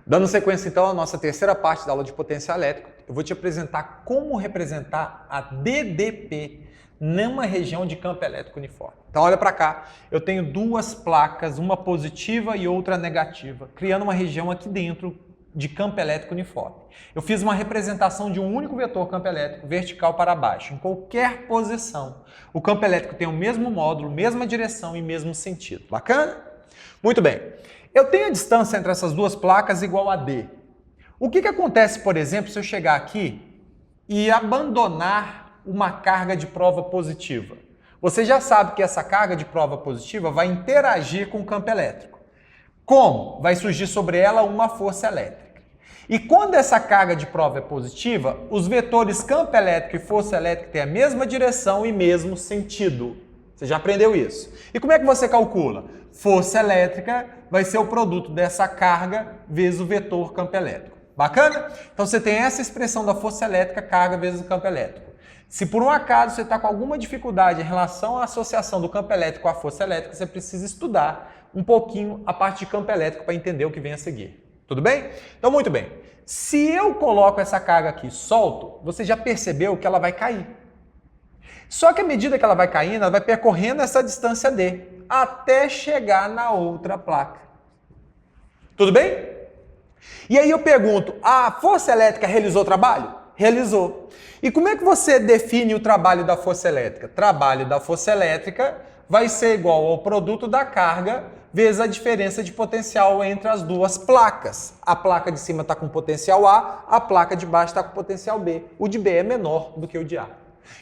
Dando sequência então à nossa terceira parte da aula de potencial elétrico, eu vou te apresentar como representar a DDP numa região de campo elétrico uniforme. Então olha para cá, eu tenho duas placas, uma positiva e outra negativa, criando uma região aqui dentro de campo elétrico uniforme. Eu fiz uma representação de um único vetor campo elétrico vertical para baixo, em qualquer posição. O campo elétrico tem o mesmo módulo, mesma direção e mesmo sentido. Bacana? Muito bem. Eu tenho a distância entre essas duas placas igual a D. O que acontece, por exemplo, se eu chegar aqui e abandonar uma carga de prova positiva? Você já sabe que essa carga de prova positiva vai interagir com o campo elétrico. Como? Vai surgir sobre ela uma força elétrica. E quando essa carga de prova é positiva, os vetores campo elétrico e força elétrica têm a mesma direção e mesmo sentido. Você já aprendeu isso. E como é que você calcula? Força elétrica vai ser o produto dessa carga vezes o vetor campo elétrico. Bacana? Então você tem essa expressão da força elétrica, carga vezes o campo elétrico. Se por um acaso você está com alguma dificuldade em relação à associação do campo elétrico com a força elétrica, você precisa estudar um pouquinho a parte de campo elétrico para entender o que vem a seguir. Tudo bem? Então, muito bem. Se eu coloco essa carga aqui e solto, você já percebeu que ela vai cair. Só que à medida que ela vai caindo, ela vai percorrendo essa distância D, até chegar na outra placa. Tudo bem? E aí eu pergunto, a força elétrica realizou o trabalho? Realizou. E como é que você define o trabalho da força elétrica? Trabalho da força elétrica vai ser igual ao produto da carga vezes a diferença de potencial entre as duas placas. A placa de cima está com potencial A placa de baixo está com potencial B. O de B é menor do que o de A.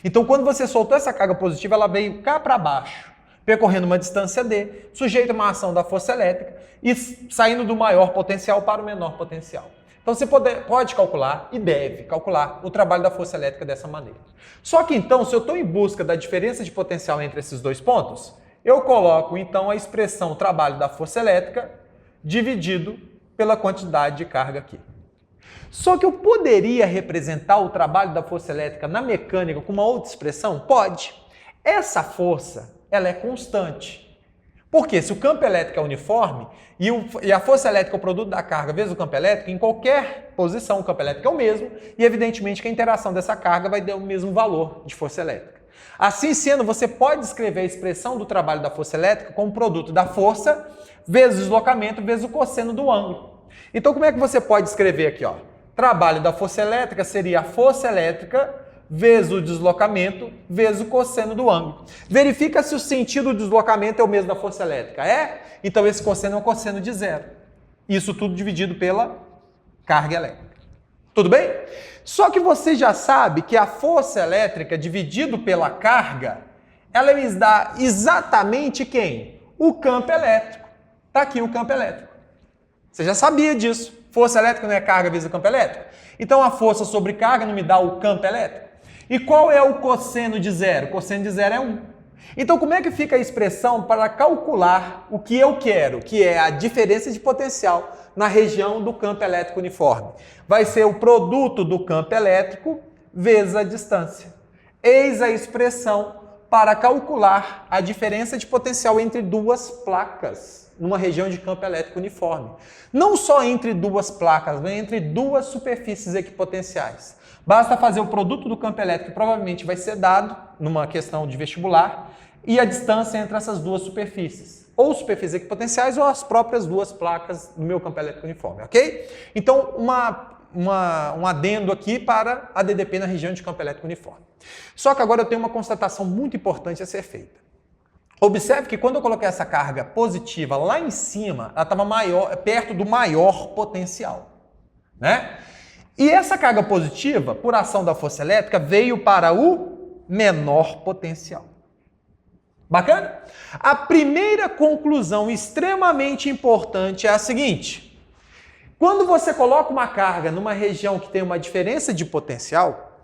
Então, quando você soltou essa carga positiva, ela veio cá para baixo, percorrendo uma distância D, sujeita a uma ação da força elétrica e saindo do maior potencial para o menor potencial. Então, você pode calcular e deve calcular o trabalho da força elétrica dessa maneira. Só que, então, se eu estou em busca da diferença de potencial entre esses dois pontos, eu coloco, então, a expressão trabalho da força elétrica dividido pela quantidade de carga aqui. Só que eu poderia representar o trabalho da força elétrica na mecânica com uma outra expressão? Pode. Essa força, ela é constante. Porque se o campo elétrico é uniforme e a força elétrica é o produto da carga vezes o campo elétrico, em qualquer posição o campo elétrico é o mesmo e evidentemente que a interação dessa carga vai dar o mesmo valor de força elétrica. Assim sendo, você pode escrever a expressão do trabalho da força elétrica como produto da força vezes o deslocamento vezes o cosseno do ângulo. Então como é que você pode escrever aqui, ó? Trabalho da força elétrica seria a força elétrica vezes o deslocamento vezes o cosseno do ângulo. Verifica se o sentido do deslocamento é o mesmo da força elétrica. É? Então esse cosseno é um cosseno de zero. Isso tudo dividido pela carga elétrica. Tudo bem? Só que você já sabe que a força elétrica dividido pela carga, ela me dá exatamente quem? O campo elétrico. Está aqui o campo elétrico. Você já sabia disso. Força elétrica não é carga vezes o campo elétrico? Então a força sobre carga não me dá o campo elétrico? E qual é o cosseno de zero? O cosseno de zero é 1. Então como é que fica a expressão para calcular o que eu quero, que é a diferença de potencial na região do campo elétrico uniforme? Vai ser o produto do campo elétrico vezes a distância. Eis a expressão para calcular a diferença de potencial entre duas placas numa região de campo elétrico uniforme. Não só entre duas placas, mas entre duas superfícies equipotenciais. Basta fazer o produto do campo elétrico, que provavelmente vai ser dado numa questão de vestibular, e a distância entre essas duas superfícies. Ou superfícies equipotenciais ou as próprias duas placas do meu campo elétrico uniforme, ok? Então, um adendo aqui para a DDP na região de campo elétrico uniforme. Só que agora eu tenho uma constatação muito importante a ser feita. Observe que quando eu coloquei essa carga positiva lá em cima, ela estava perto do maior potencial, né? E essa carga positiva, por ação da força elétrica, veio para o menor potencial. Bacana? A primeira conclusão extremamente importante é a seguinte: quando você coloca uma carga numa região que tem uma diferença de potencial,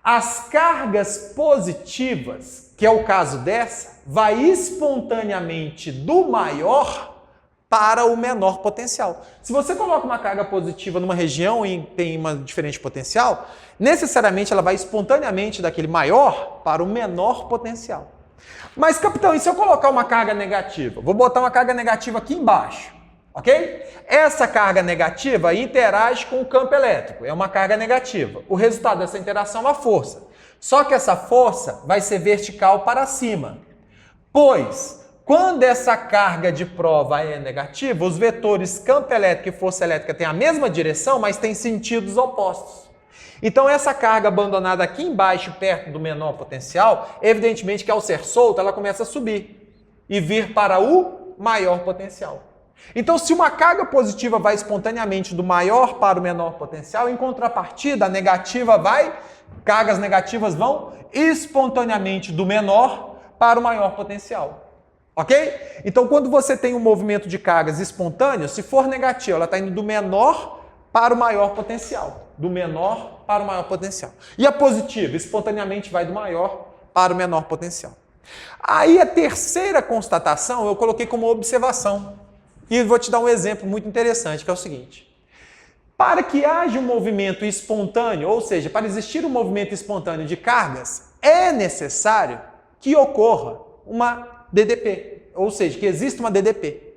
as cargas positivas, que é o caso dessa, vai espontaneamente do maior para o menor potencial. Se você coloca uma carga positiva numa região e tem uma diferente potencial, necessariamente ela vai espontaneamente daquele maior para o menor potencial. Mas, capitão, e se eu colocar uma carga negativa? Vou botar uma carga negativa aqui embaixo. Ok? Essa carga negativa interage com o campo elétrico, é uma carga negativa. O resultado dessa interação é uma força. Só que essa força vai ser vertical para cima, pois quando essa carga de prova é negativa, os vetores campo elétrico e força elétrica têm a mesma direção, mas têm sentidos opostos. Então essa carga abandonada aqui embaixo, perto do menor potencial, evidentemente que ao ser solta, ela começa a subir e vir para o maior potencial. Então, se uma carga positiva vai espontaneamente do maior para o menor potencial, em contrapartida, a negativa cargas negativas vão espontaneamente do menor para o maior potencial. Ok? Então, quando você tem um movimento de cargas espontâneo, se for negativo, ela está indo do menor para o maior potencial. Do menor para o maior potencial. E a positiva, espontaneamente vai do maior para o menor potencial. Aí a terceira constatação eu coloquei como observação. E vou te dar um exemplo muito interessante, que é o seguinte. Para que haja um movimento espontâneo, ou seja, para existir um movimento espontâneo de cargas, é necessário que ocorra uma DDP, ou seja, que exista uma DDP.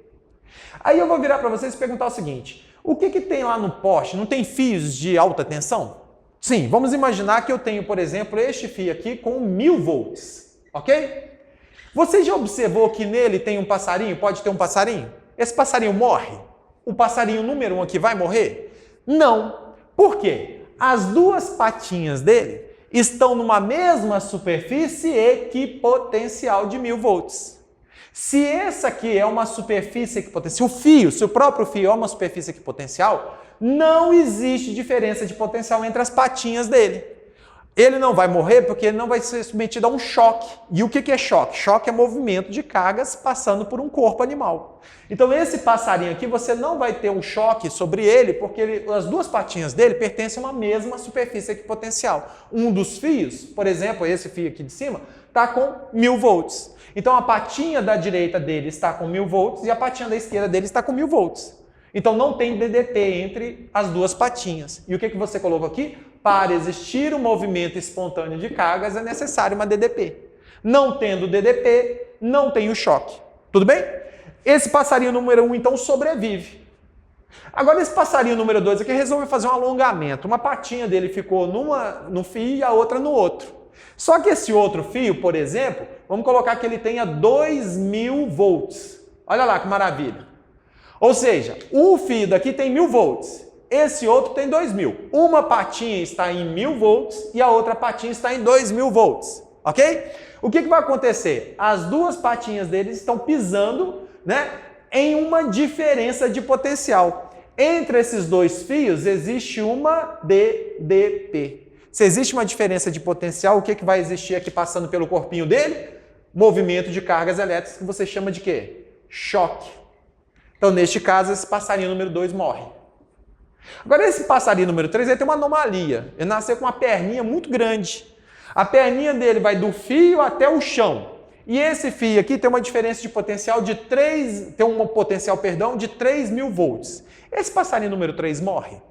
Aí eu vou virar para vocês e perguntar o seguinte, o que tem lá no poste? Não tem fios de alta tensão? Sim, vamos imaginar que eu tenho, por exemplo, este fio aqui com 1000 volts, ok? Você já observou que nele tem um passarinho? Pode ter um passarinho? Esse passarinho morre? O passarinho número 1 aqui vai morrer? Não. Por quê? As duas patinhas dele estão numa mesma superfície equipotencial de 1000 volts. Se essa aqui é uma superfície equipotencial, se o próprio fio é uma superfície equipotencial, não existe diferença de potencial entre as patinhas dele. Ele não vai morrer porque ele não vai ser submetido a um choque. E o que é choque? Choque é movimento de cargas passando por um corpo animal. Então esse passarinho aqui, você não vai ter um choque sobre ele porque as duas patinhas dele pertencem a uma mesma superfície equipotencial. Um dos fios, por exemplo, esse fio aqui de cima, está com 1000 volts. Então a patinha da direita dele está com 1000 volts e a patinha da esquerda dele está com 1000 volts. Então não tem DDP entre as duas patinhas. E o que você colocou aqui? Para existir um movimento espontâneo de cargas é necessário uma DDP. Não tendo DDP, não tem o choque. Tudo bem? Esse passarinho número 1 então sobrevive. Agora esse passarinho número 2 aqui resolveu fazer um alongamento. Uma patinha dele ficou no fio e a outra no outro. Só que esse outro fio, por exemplo, vamos colocar que ele tenha 2000 volts. Olha lá que maravilha. Ou seja, o fio daqui tem 1000 volts, esse outro tem 2000. Uma patinha está em 1000 volts e a outra patinha está em 2000 volts, ok? O que vai acontecer? As duas patinhas deles estão pisando, em uma diferença de potencial. Entre esses dois fios existe uma DDP. Se existe uma diferença de potencial, o que vai existir aqui passando pelo corpinho dele? Movimento de cargas elétricas que você chama de quê? Choque. Então, neste caso, esse passarinho número 2 morre. Agora, esse passarinho número 3 ele tem uma anomalia. Ele nasceu com uma perninha muito grande. A perninha dele vai do fio até o chão. E esse fio aqui tem uma diferença de potencial de 3000 volts. Esse passarinho número 3 morre?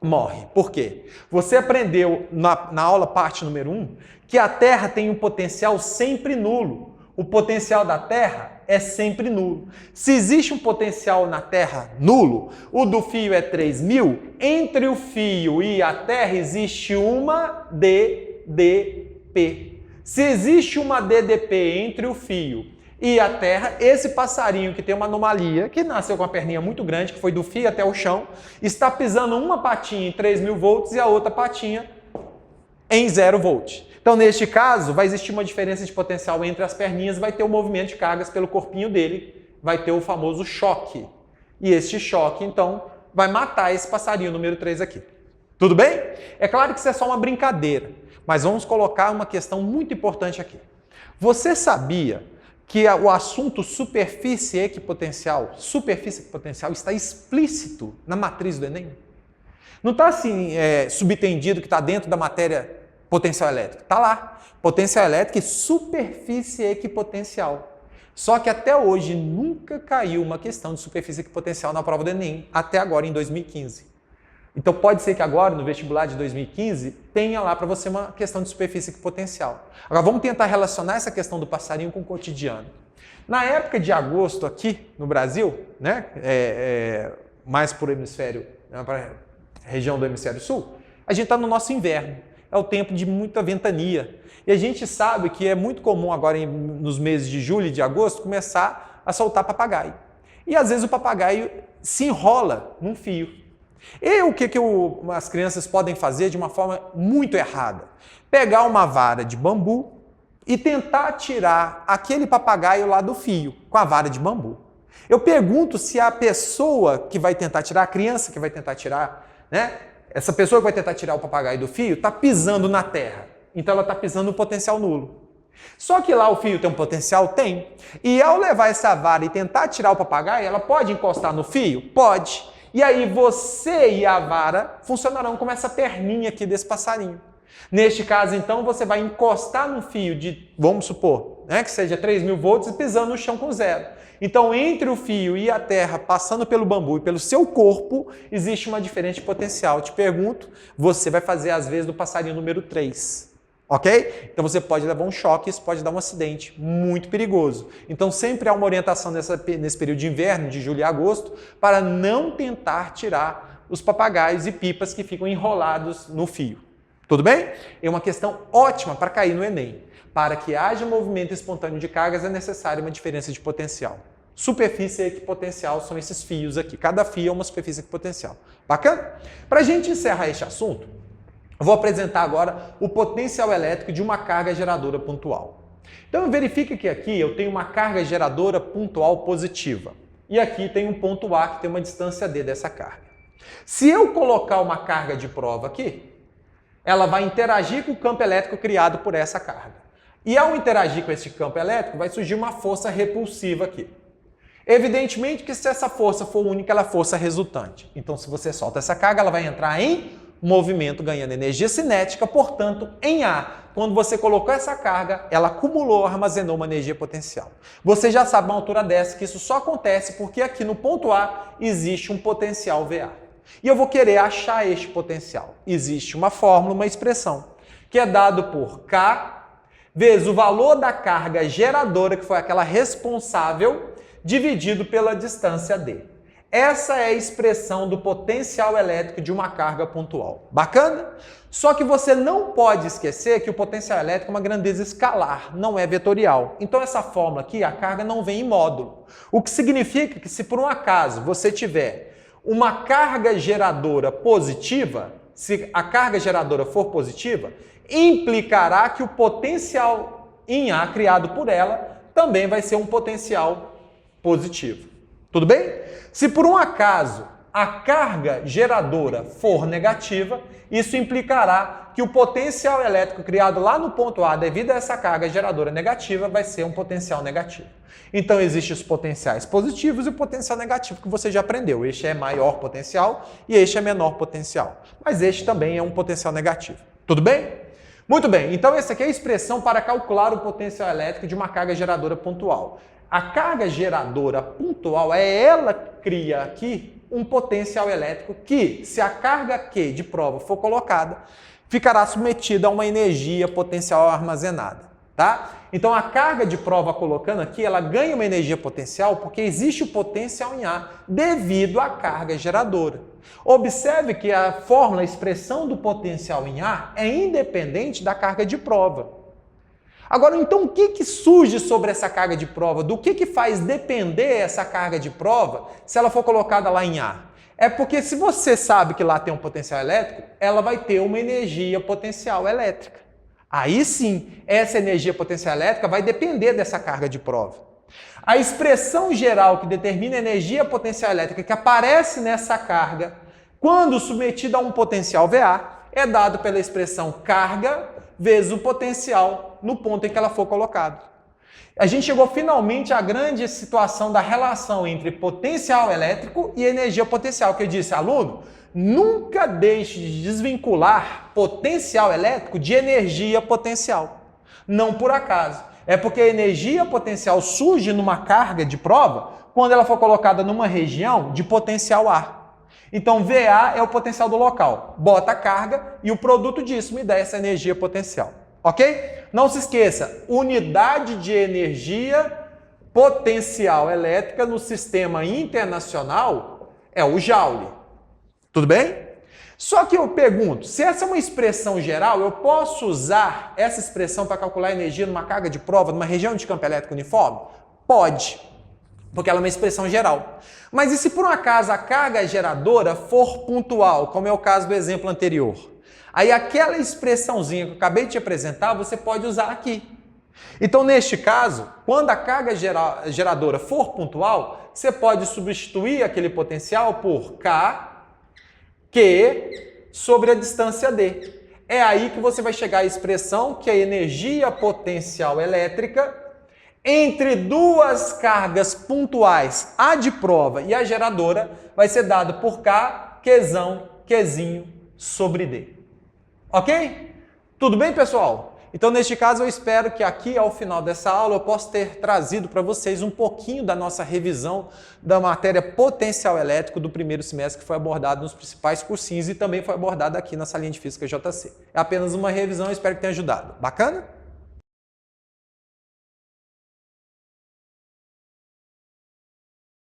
Morre. Por quê? Você aprendeu na aula parte número 1 que a Terra tem um potencial sempre nulo. O potencial da Terra é sempre nulo. Se existe um potencial na Terra nulo, o do fio é 3000, entre o fio e a Terra existe uma DDP. Se existe uma DDP entre o fio e a Terra, esse passarinho que tem uma anomalia, que nasceu com uma perninha muito grande, que foi do fio até o chão, está pisando uma patinha em 3000 volts e a outra patinha em 0 volts. Então, neste caso, vai existir uma diferença de potencial entre as perninhas, vai ter o movimento de cargas pelo corpinho dele, vai ter o famoso choque. E este choque, então, vai matar esse passarinho número 3 aqui. Tudo bem? É claro que isso é só uma brincadeira, mas vamos colocar uma questão muito importante aqui. Você sabia que o assunto superfície equipotencial está explícito na matriz do Enem? Não está assim subentendido que está dentro da matéria potencial elétrico. Está lá. Potencial elétrico e superfície equipotencial. Só que até hoje nunca caiu uma questão de superfície equipotencial na prova do Enem, até agora em 2015. Então pode ser que agora, no vestibular de 2015, tenha lá para você uma questão de superfície equipotencial. Agora vamos tentar relacionar essa questão do passarinho com o cotidiano. Na época de agosto aqui no Brasil, né, mais para o hemisfério, para a região do hemisfério sul, a gente está no nosso inverno. É o tempo de muita ventania. E a gente sabe que é muito comum agora nos meses de julho e de agosto começar a soltar papagaio. E às vezes o papagaio se enrola num fio. E o que as crianças podem fazer de uma forma muito errada? Pegar uma vara de bambu e tentar tirar aquele papagaio lá do fio com a vara de bambu. Eu pergunto se a pessoa que vai tentar tirar, a criança que vai tentar tirar, né? Essa pessoa que vai tentar tirar o papagaio do fio está pisando na terra. Então ela está pisando no potencial nulo. Só que lá o fio tem um potencial? Tem. E ao levar essa vara e tentar tirar o papagaio, ela pode encostar no fio? Pode. E aí você e a vara funcionarão como essa perninha aqui desse passarinho. Neste caso, então, você vai encostar no fio de, vamos supor, né, que seja 3.000 volts e pisando no chão com zero. Então, entre o fio e a terra, passando pelo bambu e pelo seu corpo, existe uma diferença de potencial. Eu te pergunto, você vai fazer às vezes do passarinho número 3. Ok? Então você pode levar um choque, isso pode dar um acidente muito perigoso. Então sempre há uma orientação nesse período de inverno, de julho e agosto, para não tentar tirar os papagaios e pipas que ficam enrolados no fio. Tudo bem? É uma questão ótima para cair no Enem. Para que haja movimento espontâneo de cargas é necessária uma diferença de potencial. Superfície e equipotencial são esses fios aqui. Cada fio é uma superfície equipotencial. Bacana? Para a gente encerrar este assunto, eu vou apresentar agora o potencial elétrico de uma carga geradora pontual. Então verifique que aqui eu tenho uma carga geradora pontual positiva. E aqui tem um ponto A que tem uma distância D dessa carga. Se eu colocar uma carga de prova aqui, ela vai interagir com o campo elétrico criado por essa carga. E ao interagir com esse campo elétrico, vai surgir uma força repulsiva aqui. Evidentemente que se essa força for única, ela é força resultante. Então se você solta essa carga, ela vai entrar em movimento ganhando energia cinética, portanto, em A. Quando você colocou essa carga, ela acumulou, armazenou uma energia potencial. Você já sabe uma altura dessa que isso só acontece porque aqui no ponto A existe um potencial VA. E eu vou querer achar este potencial. Existe uma fórmula, uma expressão, que é dado por K vezes o valor da carga geradora, que foi aquela responsável, dividido pela distância D. Essa é a expressão do potencial elétrico de uma carga pontual. Bacana? Só que você não pode esquecer que o potencial elétrico é uma grandeza escalar, não é vetorial. Então essa fórmula aqui, a carga não vem em módulo. O que significa que se por um acaso você tiver uma carga geradora positiva, se a carga geradora for positiva, implicará que o potencial em A criado por ela também vai ser um potencial positivo. Tudo bem? Se por um acaso a carga geradora for negativa, isso implicará que o potencial elétrico criado lá no ponto A devido a essa carga geradora negativa vai ser um potencial negativo. Então existem os potenciais positivos e o potencial negativo que você já aprendeu. Este é maior potencial e este é menor potencial. Mas este também é um potencial negativo. Tudo bem? Muito bem. Então essa aqui é a expressão para calcular o potencial elétrico de uma carga geradora pontual. A carga geradora pontual é ela que cria aqui um potencial elétrico que, se a carga Q de prova for colocada, ficará submetida a uma energia potencial armazenada, tá? Então a carga de prova colocando aqui, ela ganha uma energia potencial porque existe o potencial em A devido à carga geradora. Observe que a fórmula, a expressão do potencial em A é independente da carga de prova. Agora, então, o que surge sobre essa carga de prova? Do que faz depender essa carga de prova se ela for colocada lá em A? É porque se você sabe que lá tem um potencial elétrico, ela vai ter uma energia potencial elétrica. Aí sim, essa energia potencial elétrica vai depender dessa carga de prova. A expressão geral que determina a energia potencial elétrica que aparece nessa carga, quando submetida a um potencial VA, é dado pela expressão carga vezes o potencial no ponto em que ela for colocada. A gente chegou finalmente à grande situação da relação entre potencial elétrico e energia potencial, que eu disse, aluno, nunca deixe de desvincular potencial elétrico de energia potencial. Não por acaso. É porque a energia potencial surge numa carga de prova quando ela for colocada numa região de potencial A. Então, VA é o potencial do local. Bota a carga e o produto disso me dá essa energia potencial. Ok? Não se esqueça, unidade de energia potencial elétrica no sistema internacional é o Joule. Tudo bem? Só que eu pergunto, se essa é uma expressão geral, eu posso usar essa expressão para calcular a energia numa carga de prova, numa região de campo elétrico uniforme? Pode, porque ela é uma expressão geral. Mas e se por um acaso a carga geradora for pontual, como é o caso do exemplo anterior? Aí aquela expressãozinha que eu acabei de te apresentar, você pode usar aqui. Então, neste caso, quando a carga geradora for pontual, você pode substituir aquele potencial por K, Q sobre a distância D. É aí que você vai chegar à expressão que a energia potencial elétrica entre duas cargas pontuais, a de prova e a geradora, vai ser dada por K, Qzinho sobre D. Ok? Tudo bem, pessoal? Então, neste caso, eu espero que aqui, ao final dessa aula, eu possa ter trazido para vocês um pouquinho da nossa revisão da matéria potencial elétrico do primeiro semestre, que foi abordado nos principais cursinhos e também foi abordado aqui na salinha de Física JC. É apenas uma revisão, eu espero que tenha ajudado. Bacana?